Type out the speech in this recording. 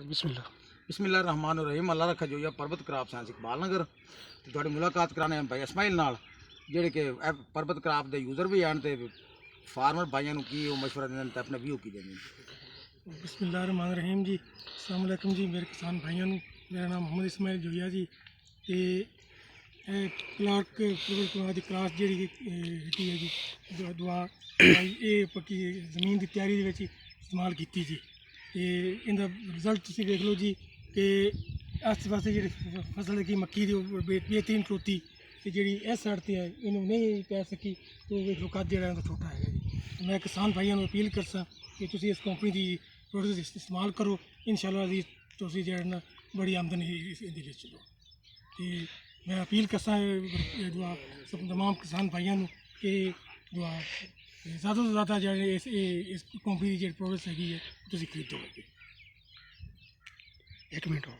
बिस्मिल्लाह। बिस्मिल्लाह रहमान रहीम। अल्लाह रखा जो परबत crop science Iqbal नगर ते थोड़ी मुलाकात कराने भाई इस्माइल नाल जेह्ड़े कि परबत क्राप दे यूज़र भी हैं ते फार्मर भाइयों को की मशवरा देंगे ते अपने व्यू की देंगे। बिस्मिल्लाहिर्रहमानिर्रहीम जी। अस्सलाम वालेकुम जी मेरे किसान भाइयों नू। मेरा नाम मोहम्मद इस्माइल जोया जी। ते क्लार्क दी क्लास जी हीती है जी दुआ भाई ये पक्की जमीन की तैयारी इस्तेमाल की जी। ते इंदा रिजल्ट तुसीं देख लो जी कि आस पासे जी फसल की मक्की दी बेहतरीन खलोती ते जी इस साइड से है इन्हों नहीं पै सकी तो वेख लो कद जो छोटा है जी। मैं किसान भाइयों को अपील करसा कि तुम इस कंपनी की प्रोडक्ट इस्तेमाल करो। इंशाअल्लाह जी तुम जो बड़ी आमदनी चलो। तो मैं अपील करसा दुआ सब तमाम किसान भाइयों को कि दुआ ज़्यादा तो ज़्यादा जो इस कंपनी की जो प्रोडक्ट हैगी है तुम खरीदो। एक मिनट हो